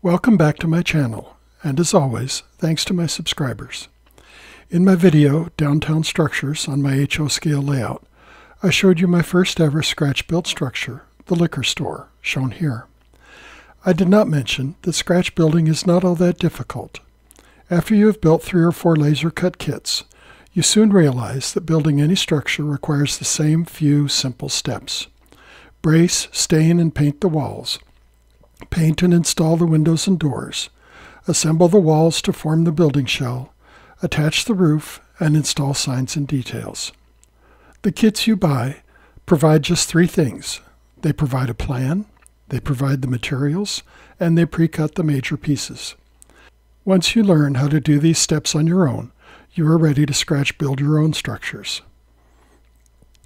Welcome back to my channel, and as always, thanks to my subscribers. In my video, Downtown Structures on my HO scale layout, I showed you my first ever scratch-built structure, the liquor store, shown here. I did not mention that scratch building is not all that difficult. After you have built 3 or 4 laser cut kits, you soon realize that building any structure requires the same few simple steps. Brace, stain, and paint the walls. Paint and install the windows and doors. Assemble the walls to form the building shell. Attach the roof and install signs and details. The kits you buy provide just 3 things. They provide a plan, they provide the materials, and they pre-cut the major pieces. Once you learn how to do these steps on your own, you are ready to scratch build your own structures.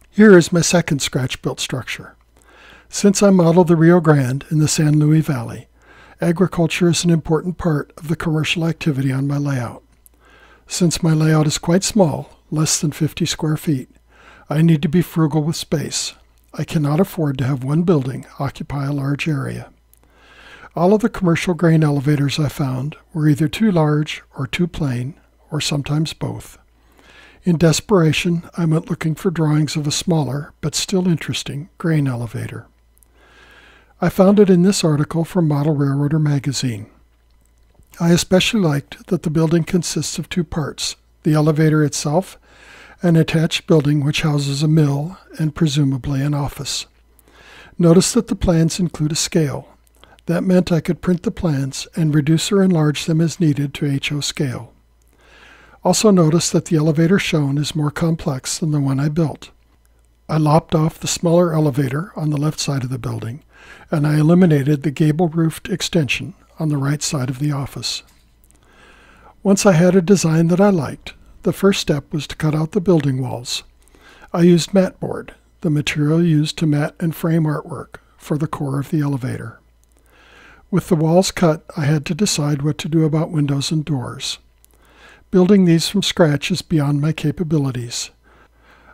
Here is my second scratch built structure. Since I modeled the Rio Grande in the San Luis Valley, agriculture is an important part of the commercial activity on my layout. Since my layout is quite small, less than 50 square feet, I need to be frugal with space. I cannot afford to have one building occupy a large area. All of the commercial grain elevators I found were either too large or too plain, or sometimes both. In desperation, I went looking for drawings of a smaller, but still interesting, grain elevator. I found it in this article from Model Railroader magazine. I especially liked that the building consists of 2 parts, the elevator itself, an attached building which houses a mill and presumably an office. Notice that the plans include a scale. That meant I could print the plans and reduce or enlarge them as needed to HO scale. Also notice that the elevator shown is more complex than the one I built. I lopped off the smaller elevator on the left side of the building, and I eliminated the gable-roofed extension on the right side of the office. Once I had a design that I liked, the first step was to cut out the building walls. I used mat board, the material used to mat and frame artwork, for the core of the elevator. With the walls cut, I had to decide what to do about windows and doors. Building these from scratch is beyond my capabilities.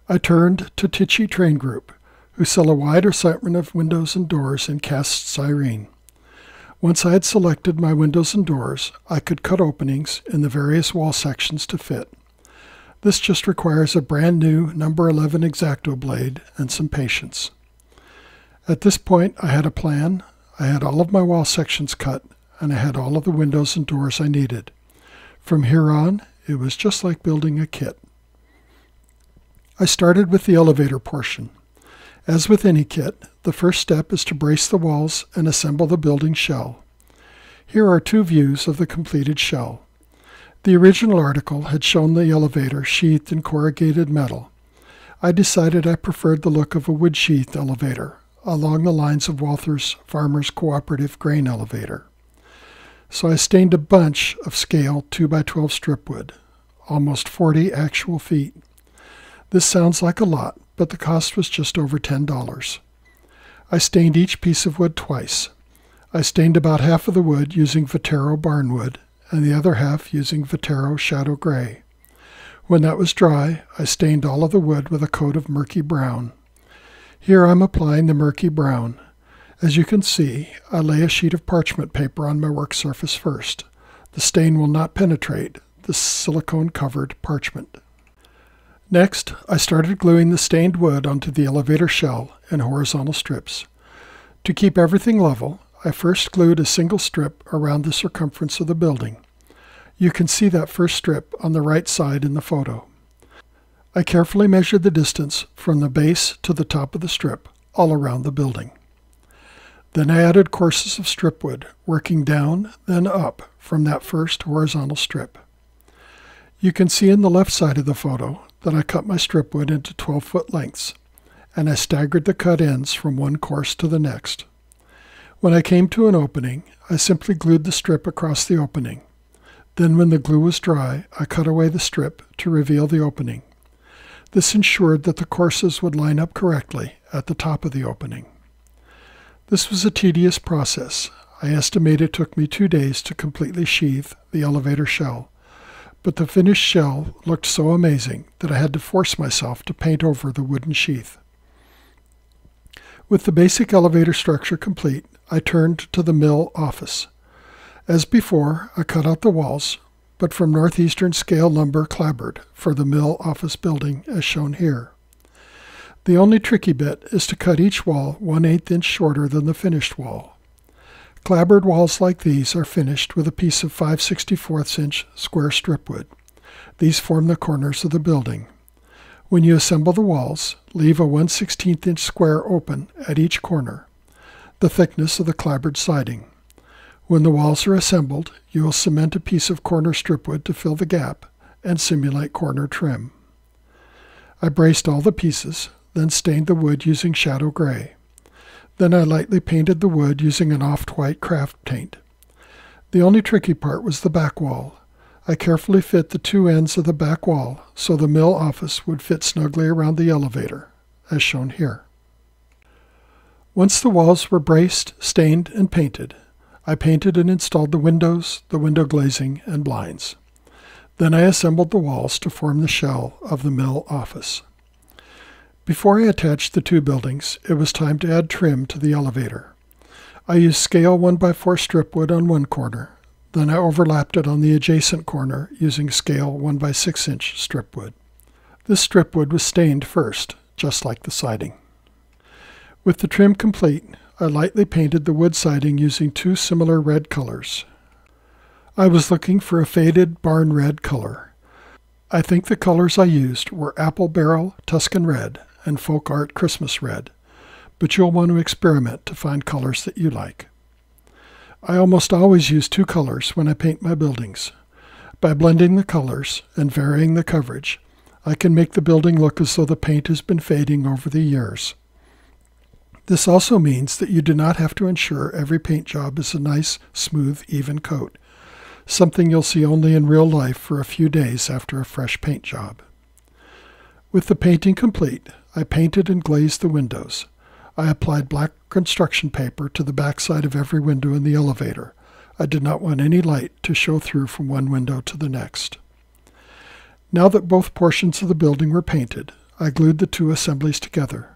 I turned to Tichy Train Group, who sell a wide assortment of windows and doors in cast styrene. Once I had selected my windows and doors, I could cut openings in the various wall sections to fit. This just requires a brand new number 11 X-Acto blade and some patience. At this point, I had a plan, I had all of my wall sections cut, and I had all of the windows and doors I needed. From here on, it was just like building a kit. I started with the elevator portion. As with any kit, the first step is to brace the walls and assemble the building shell. Here are 2 views of the completed shell. The original article had shown the elevator sheathed in corrugated metal. I decided I preferred the look of a wood-sheathed elevator, along the lines of Walther's Farmers Cooperative grain elevator. So I stained a bunch of scale 2x12 strip wood, almost 40 actual feet. This sounds like a lot, but the cost was just over $10. I stained each piece of wood twice. I stained about half of the wood using Vetero barnwood and the other half using Vetero shadow gray. When that was dry, I stained all of the wood with a coat of murky brown. Here I'm applying the murky brown. As you can see, I lay a sheet of parchment paper on my work surface first. The stain will not penetrate the silicone-covered parchment. Next, I started gluing the stained wood onto the elevator shell in horizontal strips. To keep everything level, I first glued a single strip around the circumference of the building. You can see that first strip on the right side in the photo. I carefully measured the distance from the base to the top of the strip, all around the building. Then I added courses of strip wood, working down, then up from that first horizontal strip. You can see in the left side of the photo that I cut my strip wood into 12-foot lengths, and I staggered the cut ends from one course to the next. When I came to an opening, I simply glued the strip across the opening. Then when the glue was dry, I cut away the strip to reveal the opening. This ensured that the courses would line up correctly at the top of the opening. This was a tedious process. I estimate it took me 2 days to completely sheathe the elevator shell, but the finished shell looked so amazing that I had to force myself to paint over the wooden sheath. With the basic elevator structure complete, I turned to the mill office. As before, I cut out the walls, but from northeastern scale lumber clapboard for the mill office building as shown here. The only tricky bit is to cut each wall 1/8 inch shorter than the finished wall. Clapboard walls like these are finished with a piece of 5/64 inch square stripwood. These form the corners of the building. When you assemble the walls, leave a 1/16 inch square open at each corner, the thickness of the clapboard siding. When the walls are assembled, you will cement a piece of corner stripwood to fill the gap and simulate corner trim. I braced all the pieces, then stained the wood using shadow gray. Then I lightly painted the wood using an off-white craft paint. The only tricky part was the back wall. I carefully fit the two ends of the back wall so the mill office would fit snugly around the elevator, as shown here. Once the walls were braced, stained, and painted, I painted and installed the windows, the window glazing, and blinds. Then I assembled the walls to form the shell of the mill office. Before I attached the two buildings, it was time to add trim to the elevator. I used scale 1x4 stripwood on one corner. Then I overlapped it on the adjacent corner using scale 1x6 inch stripwood. This stripwood was stained first, just like the siding. With the trim complete, I lightly painted the wood siding using two similar red colors. I was looking for a faded barn red color. I think the colors I used were Apple Barrel Tuscan Red and Folk Art Christmas Red, but you'll want to experiment to find colors that you like. I almost always use two colors when I paint my buildings. By blending the colors and varying the coverage, I can make the building look as though the paint has been fading over the years. This also means that you do not have to ensure every paint job is a nice, smooth, even coat, something you'll see only in real life for a few days after a fresh paint job. With the painting complete, I painted and glazed the windows. I applied black construction paper to the backside of every window in the elevator. I did not want any light to show through from one window to the next. Now that both portions of the building were painted, I glued the two assemblies together.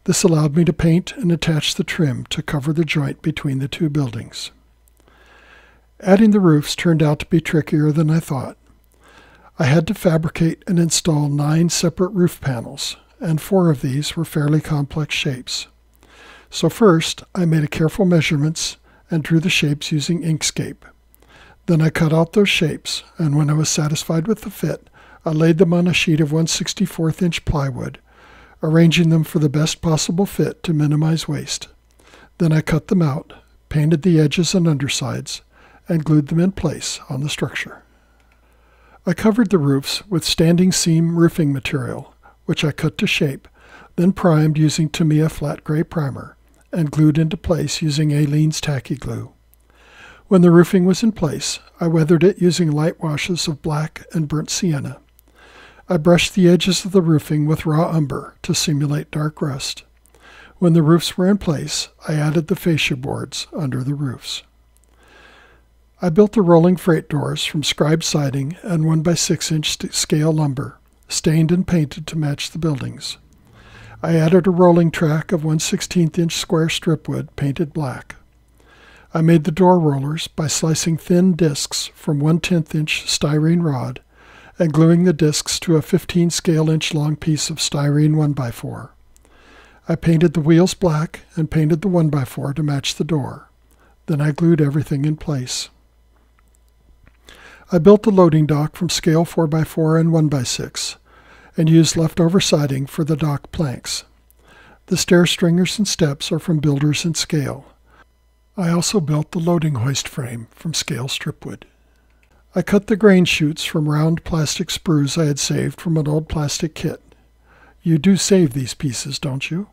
This allowed me to paint and attach the trim to cover the joint between the two buildings. Adding the roofs turned out to be trickier than I thought. I had to fabricate and install 9 separate roof panels, and 4 of these were fairly complex shapes. So first, I made careful measurements and drew the shapes using Inkscape. Then I cut out those shapes, and when I was satisfied with the fit, I laid them on a sheet of 1/64 inch plywood, arranging them for the best possible fit to minimize waste. Then I cut them out, painted the edges and undersides, and glued them in place on the structure. I covered the roofs with standing seam roofing material, which I cut to shape, then primed using Tamiya flat gray primer, and glued into place using Aleene's tacky glue. When the roofing was in place, I weathered it using light washes of black and burnt sienna. I brushed the edges of the roofing with raw umber to simulate dark rust. When the roofs were in place, I added the fascia boards under the roofs. I built the rolling freight doors from scribe siding and 1x6 inch scale lumber, stained and painted to match the buildings. I added a rolling track of 1/16 inch square stripwood painted black. I made the door rollers by slicing thin discs from 1/10 inch styrene rod and gluing the discs to a 15 scale inch long piece of styrene 1x4. I painted the wheels black and painted the 1x4 to match the door. Then I glued everything in place. I built the loading dock from scale 4x4 and 1x6 and used leftover siding for the dock planks. The stair stringers and steps are from Builders and Scale. I also built the loading hoist frame from scale stripwood. I cut the grain chutes from round plastic sprues I had saved from an old plastic kit. You do save these pieces, don't you?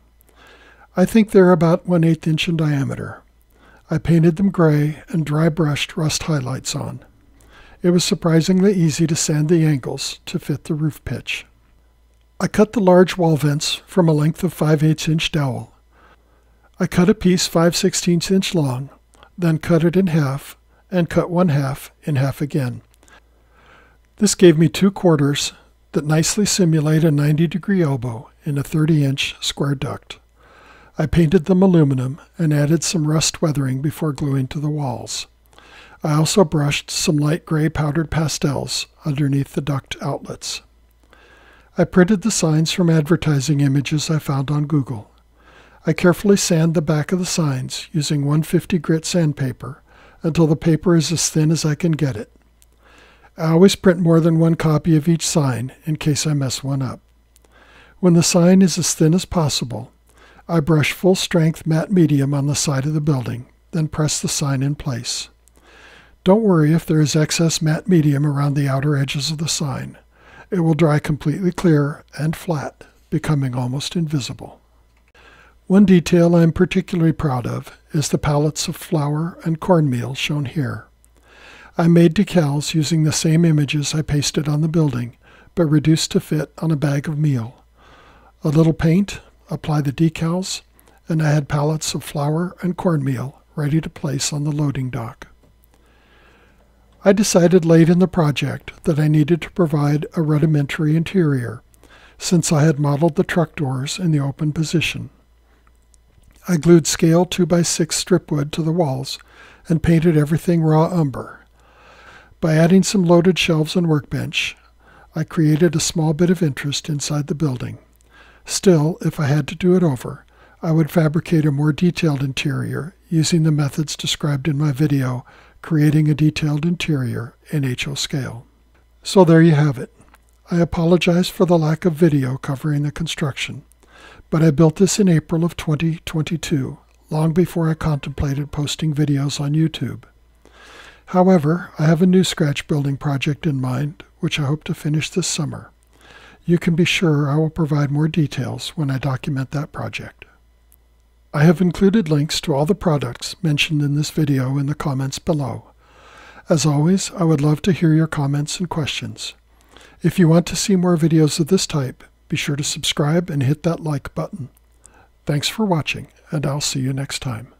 I think they're about 1/8 inch in diameter. I painted them gray and dry brushed rust highlights on. It was surprisingly easy to sand the angles to fit the roof pitch. I cut the large wall vents from a length of 5/8 inch dowel. I cut a piece 5/16 inch long, then cut it in half and cut 1/2 in half again. This gave me 2 quarters that nicely simulate a 90-degree elbow in a 30 inch square duct. I painted them aluminum and added some rust weathering before gluing to the walls. I also brushed some light gray powdered pastels underneath the duct outlets. I printed the signs from advertising images I found on Google. I carefully sand the back of the signs using 150 grit sandpaper until the paper is as thin as I can get it. I always print more than one copy of each sign in case I mess one up. When the sign is as thin as possible, I brush full strength matte medium on the side of the building, then press the sign in place. Don't worry if there is excess matte medium around the outer edges of the sign. It will dry completely clear and flat, becoming almost invisible. One detail I am particularly proud of is the pallets of flour and cornmeal shown here. I made decals using the same images I pasted on the building, but reduced to fit on a bag of meal. A little paint, apply the decals, and I had pallets of flour and cornmeal ready to place on the loading dock. I decided late in the project that I needed to provide a rudimentary interior, since I had modeled the truck doors in the open position. I glued scale 2x6 strip wood to the walls and painted everything raw umber. By adding some loaded shelves and workbench, I created a small bit of interest inside the building. Still, if I had to do it over, I would fabricate a more detailed interior using the methods described in my video, Creating a Detailed Interior in HO Scale. So there you have it. I apologize for the lack of video covering the construction, but I built this in April of 2022, long before I contemplated posting videos on YouTube. However, I have a new scratch building project in mind, which I hope to finish this summer. You can be sure I will provide more details when I document that project. I have included links to all the products mentioned in this video in the comments below. As always, I would love to hear your comments and questions. If you want to see more videos of this type, be sure to subscribe and hit that like button. Thanks for watching, and I'll see you next time.